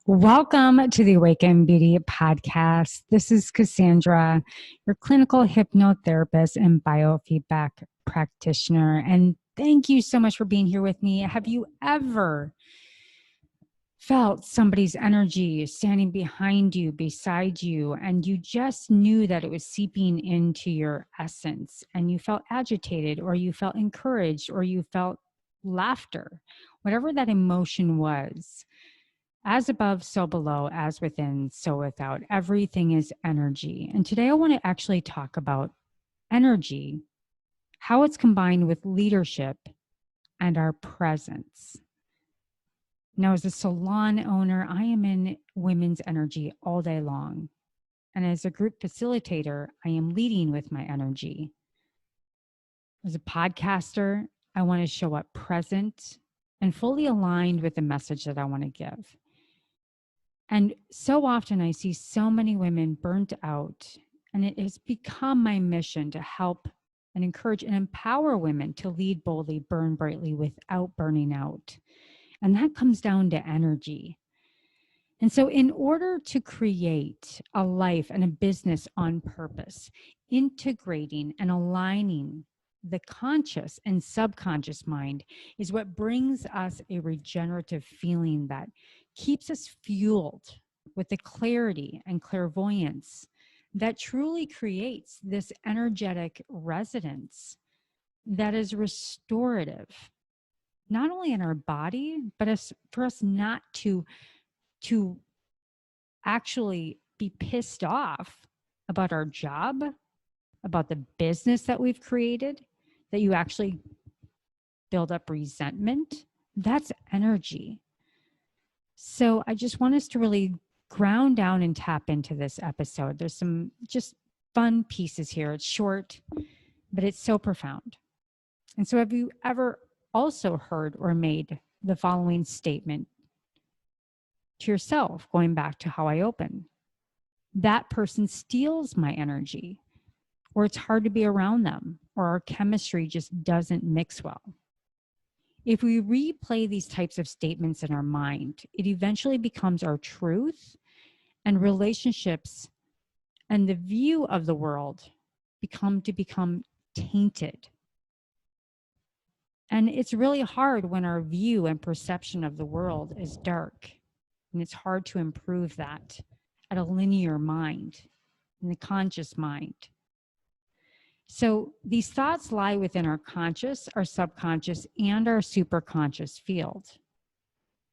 Welcome to the Awaken Beauty podcast. This is Cassandra, your clinical hypnotherapist and biofeedback practitioner. And thank you so much for being here with me. Have you ever felt somebody's energy standing behind you, beside you, and you just knew that it was seeping into your essence, and you felt agitated, or you felt encouraged, or you felt laughter, whatever that emotion was? As above, so below, as within, so without. Everything is energy. And today I want to actually talk about energy, how it's combined with leadership and our presence. Now, as a salon owner, I am in women's energy all day long. And as a group facilitator, I am leading with my energy. As a podcaster, I want to show up present and fully aligned with the message that I want to give. And so often I see so many women burnt out, and it has become my mission to help and encourage and empower women to lead boldly, burn brightly without burning out. And that comes down to energy. And so in order to create a life and a business on purpose, integrating and aligning the conscious and subconscious mind is what brings us a regenerative feeling that keeps us fueled with the clarity and clairvoyance that truly creates this energetic resonance that is restorative, not only in our body, but for us not to actually be pissed off about our job, about the business that we've created, that you actually build up resentment. That's energy. So I just want us to really ground down and tap into this episode. There's some just fun pieces here. It's short, but it's so profound. And so have you ever also heard or made the following statement to yourself, going back to how I open? That person steals my energy, or it's hard to be around them, or our chemistry just doesn't mix well. If we replay these types of statements in our mind, it eventually becomes our truth, and relationships and the view of the world become tainted. And it's really hard when our view and perception of the world is dark. And it's hard to improve that at a linear mind, in the conscious mind. So these thoughts lie within our conscious, our subconscious, and our superconscious field.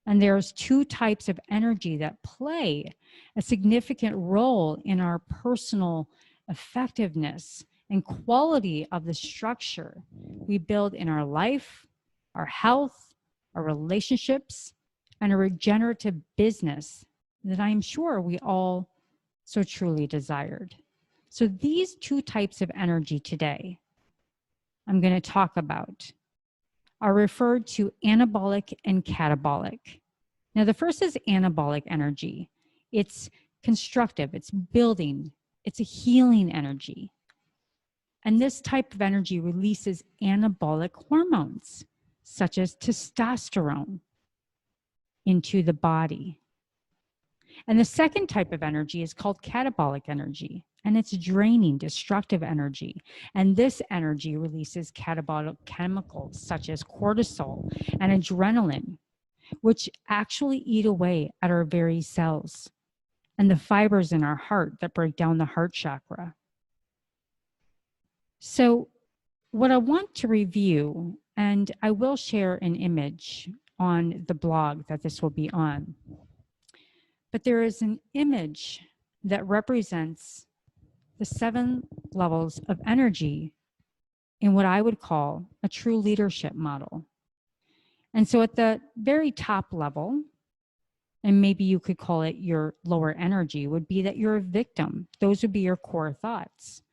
And there's two types of energy that play a significant role in our personal effectiveness and quality of the structure we build in our life, our health, our relationships, and a regenerative business that I'm sure we all so truly desired. So these two types of energy today I'm going to talk about are referred to anabolic and catabolic. Now, the first is anabolic energy. It's constructive, it's building, it's a healing energy. And this type of energy releases anabolic hormones, such as testosterone, into the body. And the second type of energy is called catabolic energy, and it's draining, destructive energy. And this energy releases catabolic chemicals such as cortisol and adrenaline, which actually eat away at our very cells and the fibers in our heart that break down the heart chakra. So what I want to review, and I will share an image on the blog that this will be on, but there is an image that represents the 7 levels of energy in what I would call a true leadership model. And so at the very top level, and maybe you could call it your lower energy, would be that you're a victim. Those would be your core thoughts.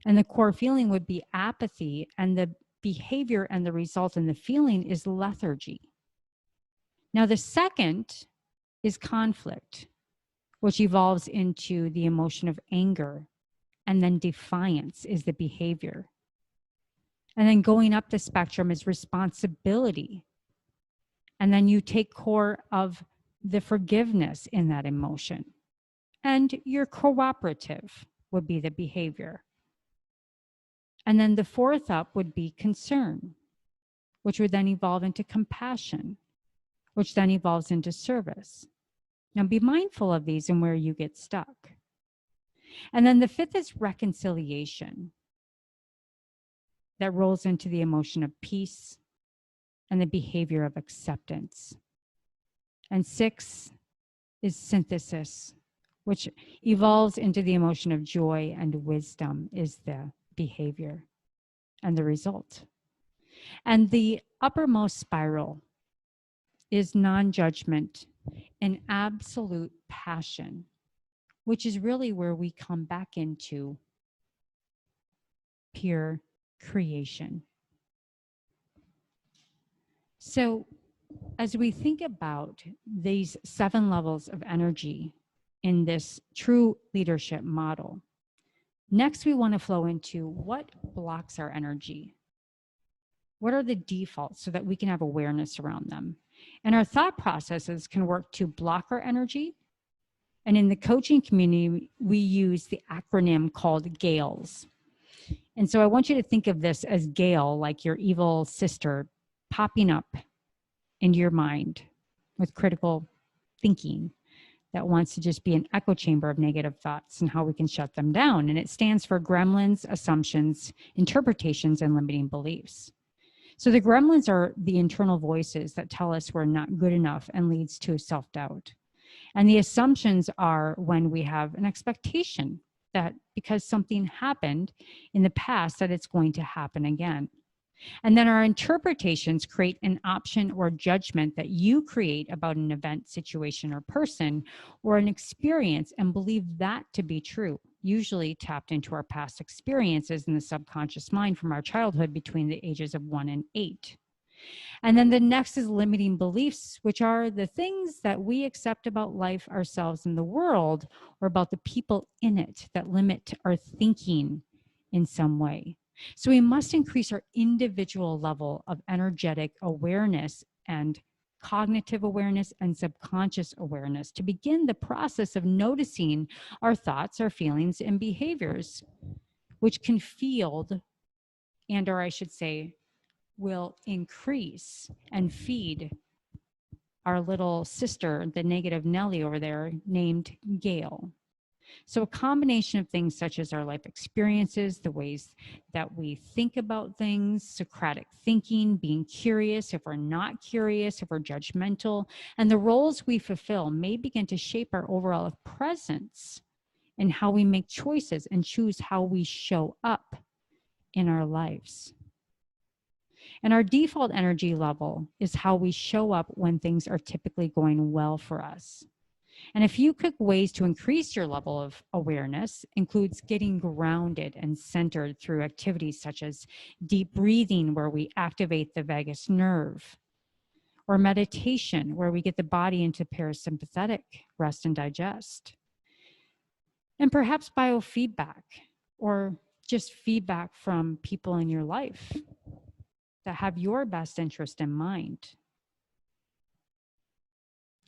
And the core feeling would be apathy, and the behavior and the result in the feeling is lethargy. Now, the second is conflict, which evolves into the emotion of anger, and then defiance is the behavior. And then going up the spectrum is responsibility. And then you take core of the forgiveness in that emotion. And your cooperative would be the behavior. And then the fourth up would be concern, which would then evolve into compassion, which then evolves into service. Now be mindful of these and where you get stuck. And then the fifth is reconciliation, that rolls into the emotion of peace and the behavior of acceptance. And six is synthesis, which evolves into the emotion of joy, and wisdom is the behavior and the result. And the uppermost spiral is non-judgment and absolute passion, which is really where we come back into pure creation. So as we think about these 7 levels of energy in this true leadership model, next we want to flow into what blocks our energy. What are the defaults so that we can have awareness around them? And our thought processes can work to block our energy. And in the coaching community, we use the acronym called GALES. And so I want you to think of this as Gale, like your evil sister, popping up into your mind with critical thinking that wants to just be an echo chamber of negative thoughts and how we can shut them down. And it stands for gremlins, assumptions, interpretations, and limiting beliefs. So the gremlins are the internal voices that tell us we're not good enough and leads to self-doubt. And the assumptions are when we have an expectation that because something happened in the past that it's going to happen again. And then our interpretations create an option or judgment that you create about an event, situation, or person, or an experience, and believe that to be true, usually tapped into our past experiences in the subconscious mind from our childhood between the ages of 1 and 8. And then the next is limiting beliefs, which are the things that we accept about life, ourselves, and the world, or about the people in it that limit our thinking in some way. So we must increase our individual level of energetic awareness and cognitive awareness and subconscious awareness to begin the process of noticing our thoughts, our feelings, and behaviors, which can field, and or I should say, will increase and feed our little sister, the negative Nellie over there, named Gail. So a combination of things such as our life experiences, the ways that we think about things, Socratic thinking, being curious, if we're not curious, if we're judgmental, and the roles we fulfill may begin to shape our overall presence and how we make choices and choose how we show up in our lives. And our default energy level is how we show up when things are typically going well for us. And a few quick ways to increase your level of awareness includes getting grounded and centered through activities such as deep breathing, where we activate the vagus nerve, or meditation, where we get the body into parasympathetic rest and digest. And perhaps biofeedback, or just feedback from people in your life that have your best interest in mind.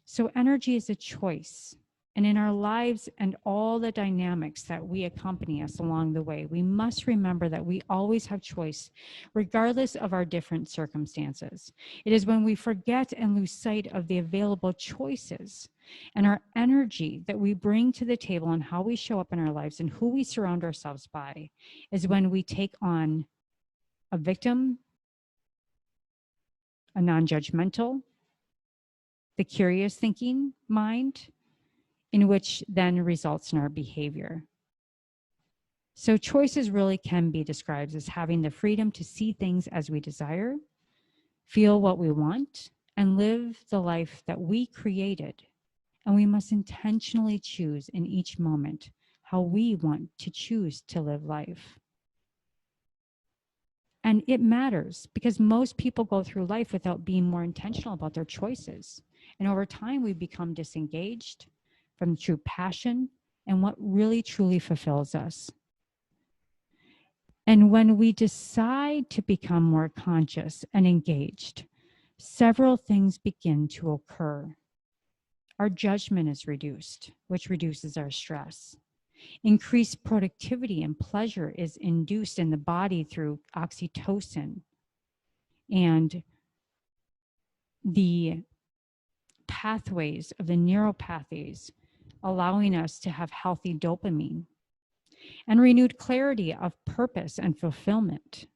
So energy is a choice. And in our lives and all the dynamics that we accompany us along the way, we must remember that we always have choice, regardless of our different circumstances. It is when we forget and lose sight of the available choices and our energy that we bring to the table and how we show up in our lives and who we surround ourselves by, is when we take on a victim, a non-judgmental, the curious thinking mind, in which then results in our behavior. So choices really can be described as having the freedom to see things as we desire, feel what we want, and live the life that we created. And we must intentionally choose in each moment how we want to choose to live life. And it matters because most people go through life without being more intentional about their choices. And over time, we become disengaged from true passion and what really truly fulfills us. And when we decide to become more conscious and engaged, several things begin to occur. Our judgment is reduced, which reduces our stress. Increased productivity and pleasure is induced in the body through oxytocin and the pathways of the neuropathies, allowing us to have healthy dopamine and renewed clarity of purpose and fulfillment.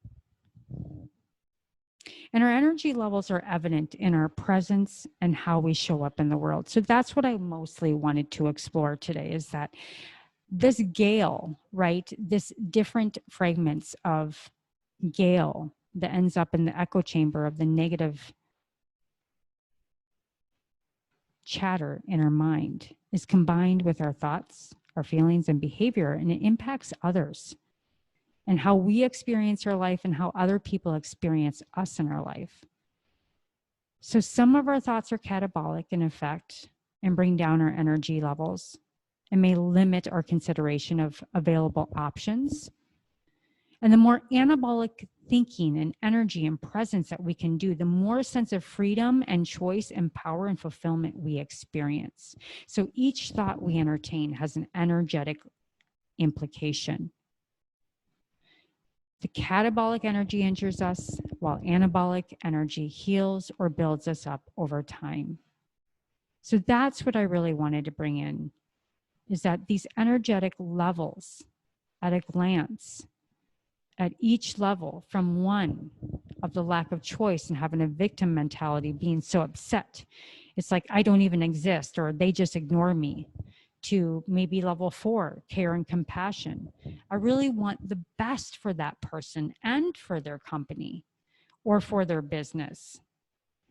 And our energy levels are evident in our presence and how we show up in the world. So that's what I mostly wanted to explore today, is that this gale, right? This different fragments of gale that ends up in the echo chamber of the negative chatter in our mind is combined with our thoughts, our feelings, and behavior, and it impacts others and how we experience our life and how other people experience us in our life. So some of our thoughts are catabolic in effect and bring down our energy levels and may limit our consideration of available options. And the more anabolic thinking and energy and presence that we can do, the more sense of freedom and choice and power and fulfillment we experience. So each thought we entertain has an energetic implication. The catabolic energy injures us, while anabolic energy heals or builds us up over time. So that's what I really wanted to bring in, is that these energetic levels at a glance, at each level, from one of the lack of choice and having a victim mentality, being so upset, it's like I don't even exist or they just ignore me, to maybe level 4, care and compassion. I really want the best for that person and for their company or for their business.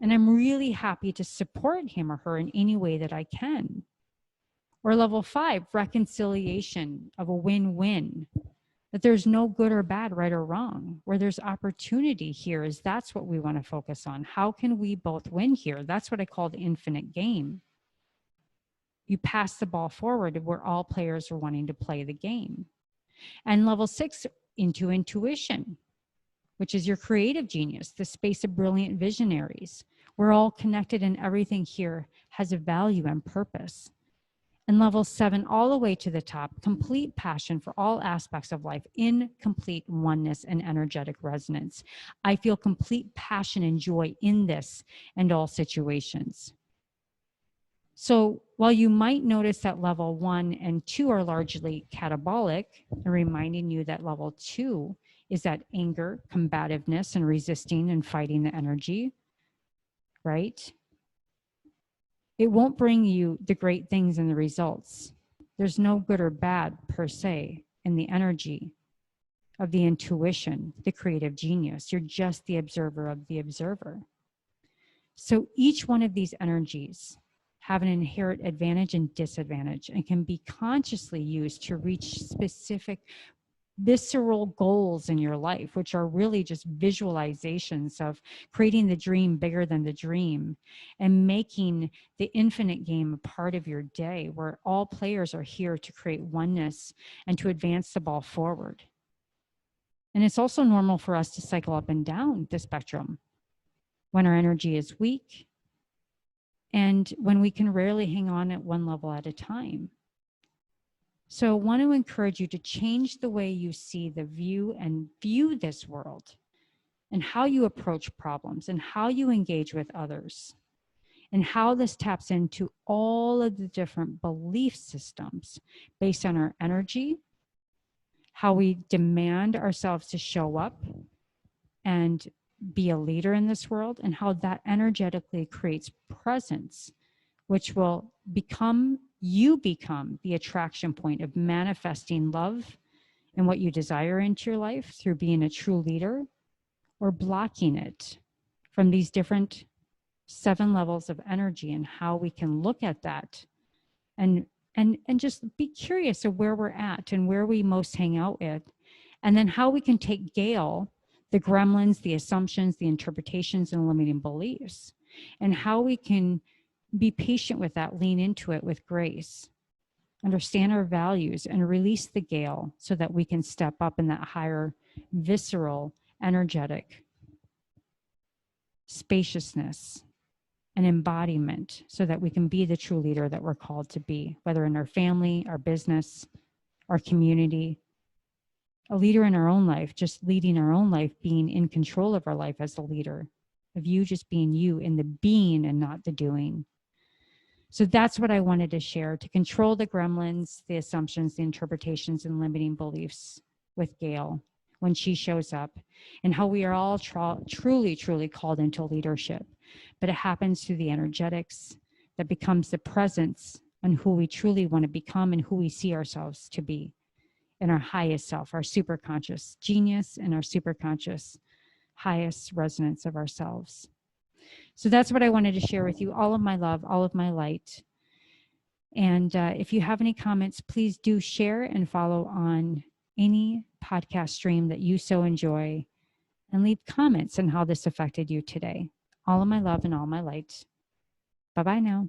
And I'm really happy to support him or her in any way that I can. Or level 5, reconciliation of a win-win, that there's no good or bad, right or wrong. Where there's opportunity here, is that's what we want to focus on. How can we both win here? That's what I call the infinite game. You pass the ball forward where all players are wanting to play the game. And level 6, into intuition, which is your creative genius, the space of brilliant visionaries. We're all connected and everything here has a value and purpose. And level 7, all the way to the top, complete passion for all aspects of life in complete oneness and energetic resonance. I feel complete passion and joy in this and all situations. So while you might notice that level 1 and 2 are largely catabolic, and reminding you that level 2 is that anger, combativeness, and resisting and fighting the energy, right? It won't bring you the great things and the results. There's no good or bad per se in the energy of the intuition, the creative genius. You're just the observer of the observer. So each one of these energies have an inherent advantage and disadvantage and can be consciously used to reach specific visceral goals in your life, which are really just visualizations of creating the dream bigger than the dream and making the infinite game a part of your day, where all players are here to create oneness and to advance the ball forward. And it's also normal for us to cycle up and down the spectrum when our energy is weak and when we can rarely hang on at one level at a time. So I want to encourage you to change the way you see the view this world, and how you approach problems, and how you engage with others, and how this taps into all of the different belief systems based on our energy, how we demand ourselves to show up and be a leader in this world, and how that energetically creates presence, which will become the attraction point of manifesting love and what you desire into your life through being a true leader, or blocking it from these different 7 levels of energy, and how we can look at that and just be curious of where we're at and where we most hang out with, and then how we can take Gale, the gremlins, the assumptions, the interpretations, and limiting beliefs, and how we can be patient with that, lean into it with grace, understand our values, and release the Gale so that we can step up in that higher, visceral, energetic spaciousness an embodiment so that we can be the true leader that we're called to be, whether in our family, our business, our community, a leader in our own life, just leading our own life, being in control of our life as the leader, of you just being you in the being and not the doing. So that's what I wanted to share, to control the gremlins, the assumptions, the interpretations, and limiting beliefs with Gail when she shows up, and how we are all truly, truly called into leadership. But it happens through the energetics that becomes the presence on who we truly want to become and who we see ourselves to be in our highest self, our superconscious genius and our superconscious highest resonance of ourselves. So that's what I wanted to share with you. All of my love, all of my light. And if you have any comments, please do share and follow on any podcast stream that you so enjoy, and leave comments on how this affected you today. All of my love and all my light. Bye-bye now.